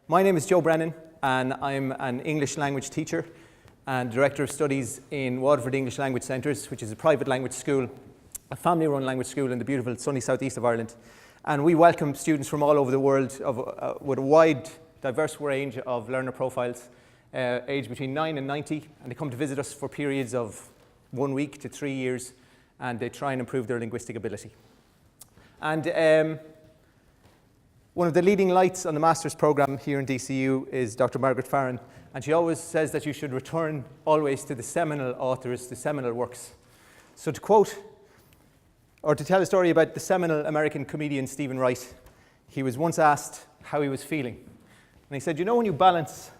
My name is Joe Brennan, and I'm an English language teacher and Director of Studies in Waterford English Language Centres, which is a private language school, a family-run language school in the beautiful sunny southeast of Ireland. And we welcome students from all over the world with a wide, diverse range of learner profiles, aged between 9 and 90, and they come to visit us for periods of 1 week to 3 years, and they try and improve their linguistic ability. And one of the leading lights on the master's program here in DCU is Dr. Margaret Farron, and she always says that you should return always to the seminal authors, the seminal works. So to quote, or to tell a story about the seminal American comedian Stephen Wright, he was once asked how he was feeling. And he said, you know when you balance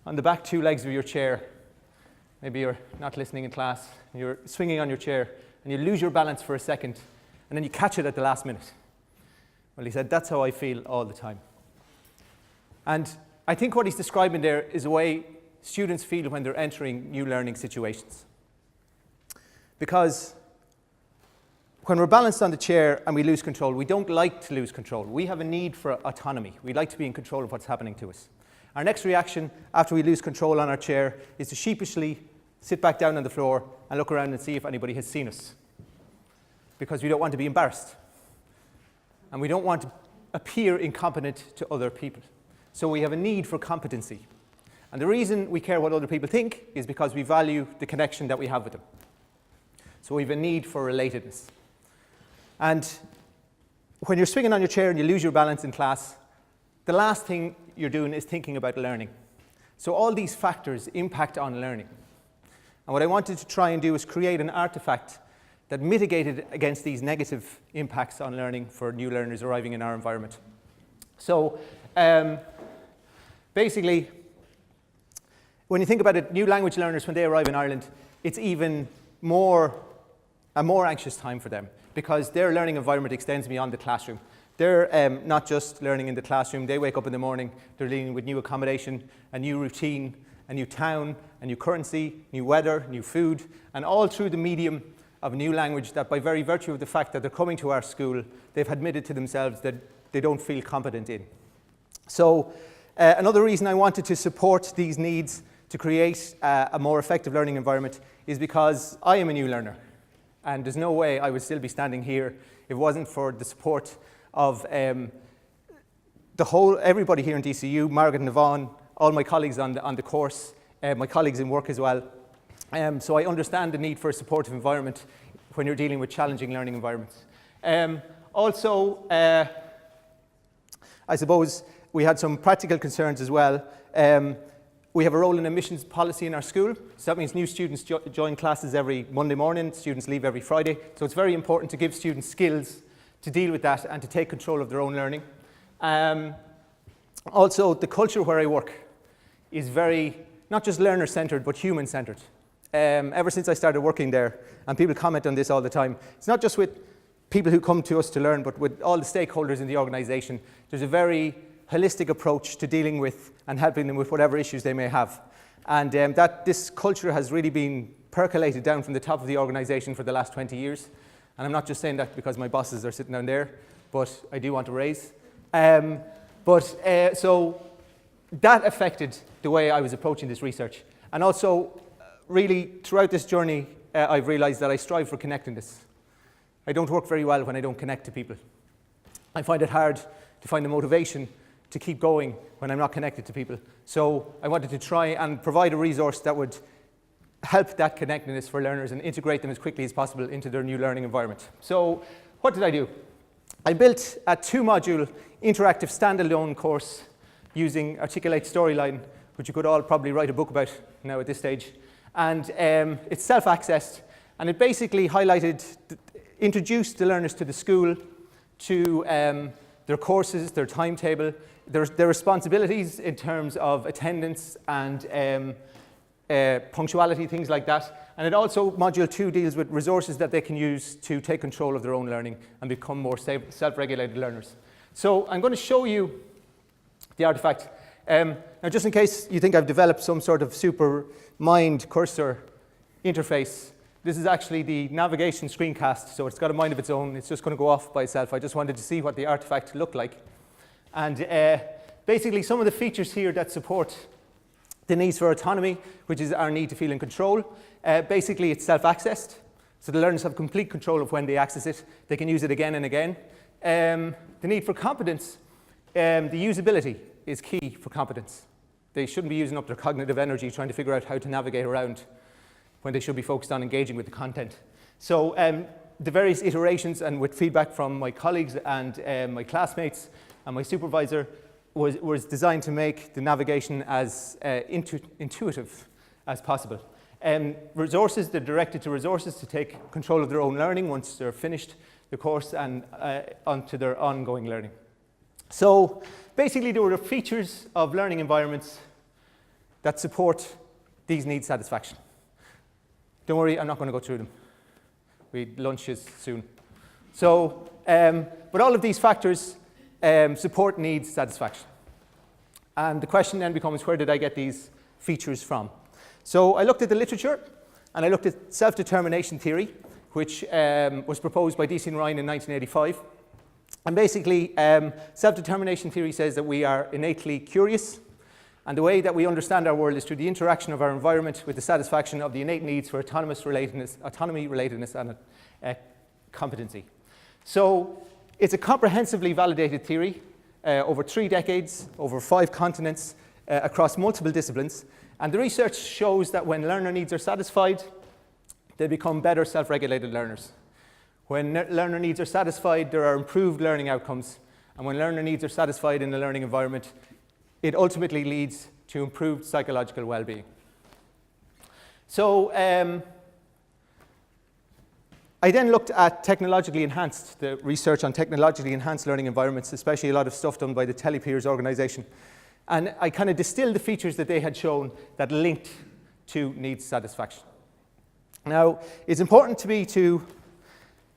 on the back two legs of your chair, maybe you're not listening in class, and you're swinging on your chair, and you lose your balance for a second, and then you catch it at the last minute. Well, he said, that's how I feel all the time. And I think what he's describing there is the way students feel when they're entering new learning situations. Because when we're balanced on the chair and we lose control, we don't like to lose control. We have a need for autonomy. We like to be in control of what's happening to us. Our next reaction after we lose control on our chair is to sheepishly sit back down on the floor and look around and see if anybody has seen us. Because we don't want to be embarrassed. And we don't want to appear incompetent to other people. So we have a need for competency. And the reason we care what other people think is because we value the connection that we have with them. So we have a need for relatedness. And when you're swinging on your chair and you lose your balance in class, the last thing you're doing is thinking about learning. So all these factors impact on learning. And what I wanted to try and do is create an artifact that mitigated against these negative impacts on learning for new learners arriving in our environment. So basically, when you think about it, new language learners, when they arrive in Ireland, it's even a more anxious time for them because their learning environment extends beyond the classroom. They're not just learning in the classroom. They wake up in the morning, they're dealing with new accommodation, a new routine, a new town, a new currency, new weather, new food, and all through the medium of a new language that by very virtue of the fact that they're coming to our school, they've admitted to themselves that they don't feel competent in. So another reason I wanted to support these needs to create a more effective learning environment is because I am a new learner. And there's no way I would still be standing here if it wasn't for the support of everybody here in DCU, Margaret and Yvonne, all my colleagues on the course, my colleagues in work as well. So I understand the need for a supportive environment when you're dealing with challenging learning environments. Also, I suppose we had some practical concerns as well. We have a role in admissions policy in our school. So that means new students join classes every Monday morning, students leave every Friday. So it's very important to give students skills to deal with that and to take control of their own learning. Also, the culture where I work is very, not just learner-centered, but human-centered. Ever since I started working there, and people comment on this all the time, it's not just with people who come to us to learn, but with all the stakeholders in the organization. There's a very holistic approach to dealing with and helping them with whatever issues they may have. And this culture has really been percolated down from the top of the organization for the last 20 years. And I'm not just saying that because my bosses are sitting down there, but I do want a raise. So that affected the way I was approaching this research. And also, really, throughout this journey, I've realized that I strive for connectedness. I don't work very well when I don't connect to people. I find it hard to find the motivation to keep going when I'm not connected to people. So I wanted to try and provide a resource that would help that connectedness for learners and integrate them as quickly as possible into their new learning environment. So what did I do? I built a 2-module interactive standalone course using Articulate Storyline, which you could all probably write a book about now at this stage. And it's self-accessed, and it basically introduced the learners to the school, to their courses, their timetable, their responsibilities in terms of attendance and punctuality, things like that. And it also, Module 2 deals with resources that they can use to take control of their own learning and become more self-regulated learners. So I'm going to show you the artifact. Now, just in case you think I've developed some sort of super mind cursor interface, this is actually the navigation screencast, so it's got a mind of its own. It's just going to go off by itself. I just wanted to see what the artifact looked like. And basically some of the features here that support the needs for autonomy, which is our need to feel in control. Basically, it's self-accessed, so the learners have complete control of when they access it. They can use it again and again. The need for competence, the usability is key for competence. They shouldn't be using up their cognitive energy trying to figure out how to navigate around when they should be focused on engaging with the content. So the various iterations and with feedback from my colleagues and my classmates and my supervisor was designed to make the navigation as intuitive as possible. Resources, they're directed to resources to take control of their own learning once they're finished the course and onto their ongoing learning. So basically there were features of learning environments that support these needs satisfaction. Don't worry, I'm not going to go through them. Lunch is soon. So, but all of these factors support needs satisfaction. And the question then becomes, where did I get these features from? So I looked at the literature, and I looked at self-determination theory, which was proposed by D.C. and Ryan in 1985. And basically, self-determination theory says that we are innately curious, and the way that we understand our world is through the interaction of our environment with the satisfaction of the innate needs for autonomy, relatedness, and competency. So it's a comprehensively validated theory over 3 decades, over 5 continents, across multiple disciplines. And the research shows that when learner needs are satisfied, they become better self-regulated learners. When learner needs are satisfied, there are improved learning outcomes. And when learner needs are satisfied in the learning environment, it ultimately leads to improved psychological well-being. So I then looked at the research on technologically enhanced learning environments, especially a lot of stuff done by the Telepeers organization. And I kind of distilled the features that they had shown that linked to needs satisfaction. Now, it's important to me to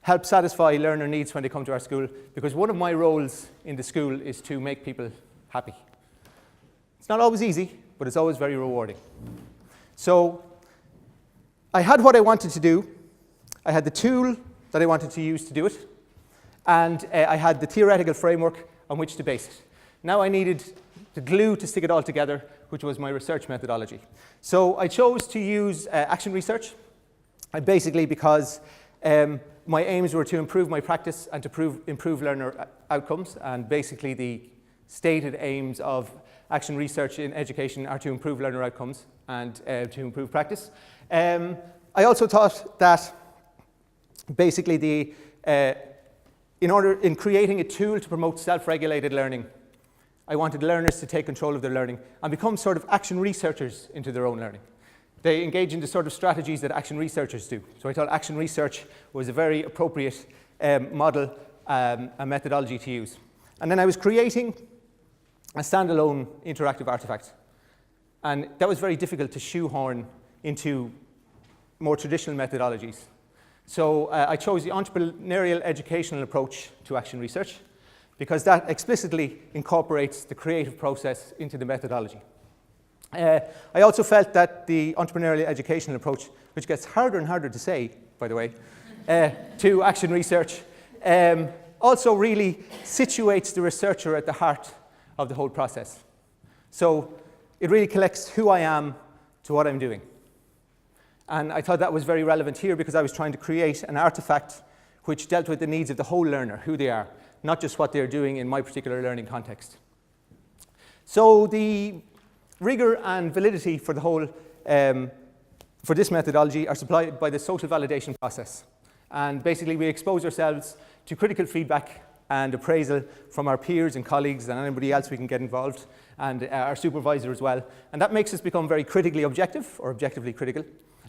help satisfy learner needs when they come to our school, because one of my roles in the school is to make people happy. It's not always easy, but it's always very rewarding. So I had what I wanted to do. I had the tool that I wanted to use to do it. And I had the theoretical framework on which to base it. Now I needed the glue to stick it all together, which was my research methodology. So I chose to use action research, basically because my aims were to improve my practice and to improve learner outcomes. And basically the stated aims of action research in education are to improve learner outcomes and to improve practice. I also thought that basically in creating a tool to promote self-regulated learning, I wanted learners to take control of their learning and become sort of action researchers into their own learning. They engage in the sort of strategies that action researchers do. So I thought action research was a very appropriate model and methodology to use. And then I was creating a standalone interactive artifact. And that was very difficult to shoehorn into more traditional methodologies. So I chose the entrepreneurial educational approach to action research because that explicitly incorporates the creative process into the methodology. I also felt that the entrepreneurial educational approach, which gets harder and harder to say, by the way, to action research, also really situates the researcher at the heart of the whole process. So it really collects who I am to what I'm doing. And I thought that was very relevant here because I was trying to create an artifact which dealt with the needs of the whole learner, who they are, not just what they're doing in my particular learning context. So the rigor and validity for the whole, for this methodology are supplied by the social validation process. And basically we expose ourselves to critical feedback and appraisal from our peers and colleagues and anybody else we can get involved, and our supervisor as well. And that makes us become very critically objective, or objectively critical.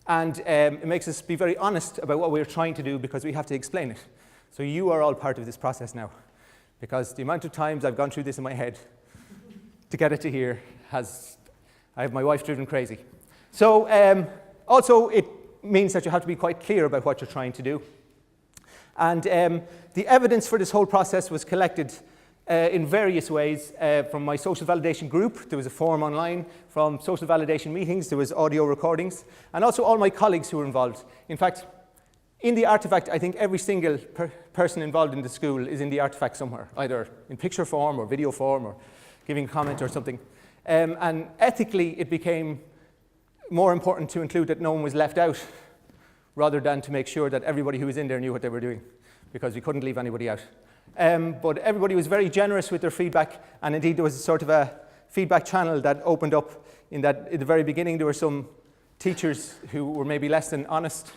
And it makes us be very honest about what we're trying to do because we have to explain it. So you are all part of this process now, because the amount of times I've gone through this in my head to get it to here I have my wife driven crazy. So also it means that you have to be quite clear about what you're trying to do. And the evidence for this whole process was collected in various ways from my social validation group. There was a forum online. From social validation meetings, there was audio recordings, and also all my colleagues who were involved. In fact, in the artifact, I think every single person involved in the school is in the artifact somewhere, either in picture form or video form or giving a comment or something. And ethically, it became more important to include that no one was left out rather than to make sure that everybody who was in there knew what they were doing, because we couldn't leave anybody out. But everybody was very generous with their feedback, and indeed there was sort of a feedback channel that opened up in that at the very beginning there were some teachers who were maybe less than honest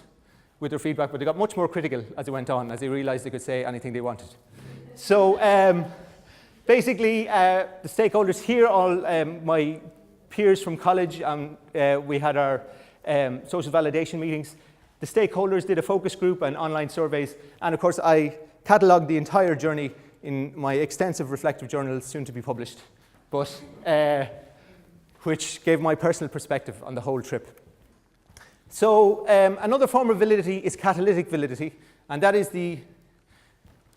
with their feedback, but they got much more critical as it went on, as they realized they could say anything they wanted. So basically, the stakeholders here, all my peers from college, we had our social validation meetings. The stakeholders did a focus group and online surveys, and of course I catalogued the entire journey in my extensive reflective journal, soon to be published, but which gave my personal perspective on the whole trip. So another form of validity is catalytic validity, and that is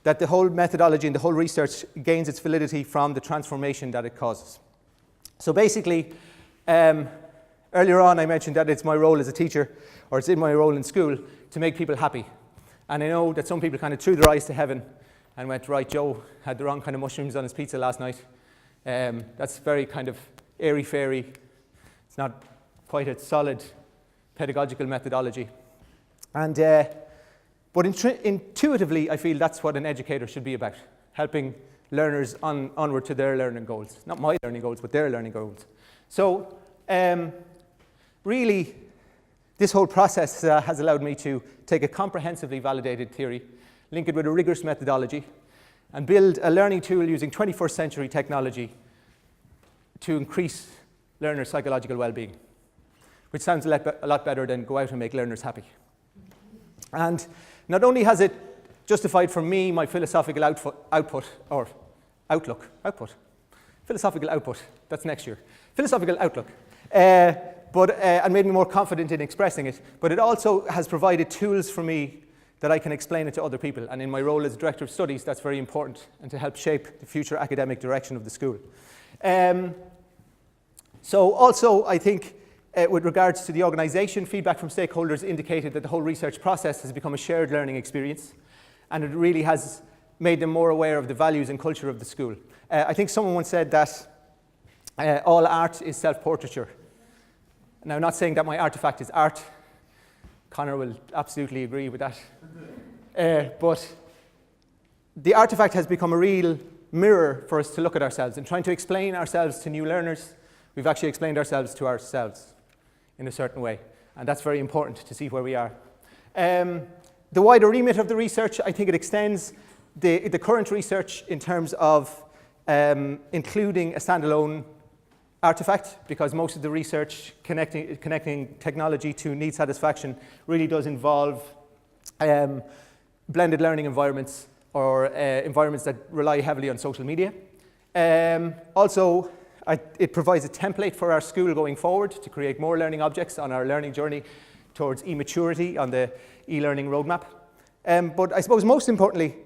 that the whole methodology and the whole research gains its validity from the transformation that it causes. So basically, earlier on I mentioned that it's my role as a teacher, or it's in my role in school, to make people happy. And I know that some people kind of threw their eyes to heaven and went, right, Joe had the wrong kind of mushrooms on his pizza last night. That's very kind of airy-fairy. It's not quite a solid pedagogical methodology. And, but intuitively, I feel that's what an educator should be about, helping learners onward to their learning goals. Not my learning goals, but their learning goals. So really, this whole process has allowed me to take a comprehensively validated theory, link it with a rigorous methodology, and build a learning tool using 21st century technology to increase learners' psychological well-being, which sounds a lot better than go out and make learners happy. And not only has it justified for me my philosophical philosophical output, that's next year, philosophical outlook, and made me more confident in expressing it, but it also has provided tools for me that I can explain it to other people. And in my role as Director of Studies, that's very important, and to help shape the future academic direction of the school. So also, I think, with regards to the organisation, feedback from stakeholders indicated that the whole research process has become a shared learning experience, and it really has made them more aware of the values and culture of the school. I think someone once said that all art is self-portraiture. Now, I'm not saying that my artifact is art. Connor will absolutely agree with that. But the artifact has become a real mirror for us to look at ourselves. And trying to explain ourselves to new learners, we've actually explained ourselves to ourselves in a certain way. And that's very important to see where we are. The wider remit of the research, I think it extends the current research in terms of including a standalone artifact, because most of the research connecting technology to need satisfaction really does involve blended learning environments, or environments that rely heavily on social media. Also, it provides a template for our school going forward to create more learning objects on our learning journey towards e-maturity on the e-learning roadmap. But I suppose most importantly,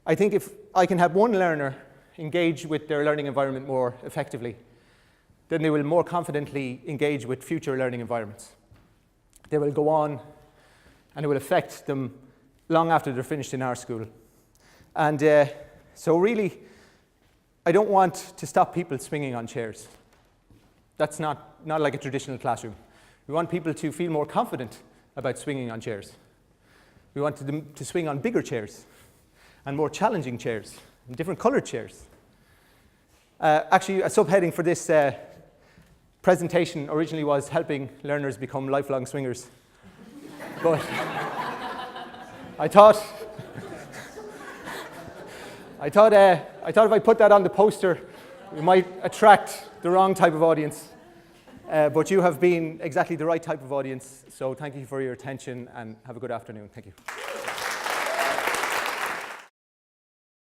I think if I can have one learner engage with their learning environment more effectively, then they will more confidently engage with future learning environments. They will go on, and it will affect them long after they're finished in our school. And so really, I don't want to stop people swinging on chairs. That's not like a traditional classroom. We want people to feel more confident about swinging on chairs. We want them to swing on bigger chairs, and more challenging chairs, and different colored chairs. Actually, a subheading for this presentation originally was helping learners become lifelong swingers. But I thought if I put that on the poster, we might attract the wrong type of audience. But you have been exactly the right type of audience, so thank you for your attention and have a good afternoon. Thank you.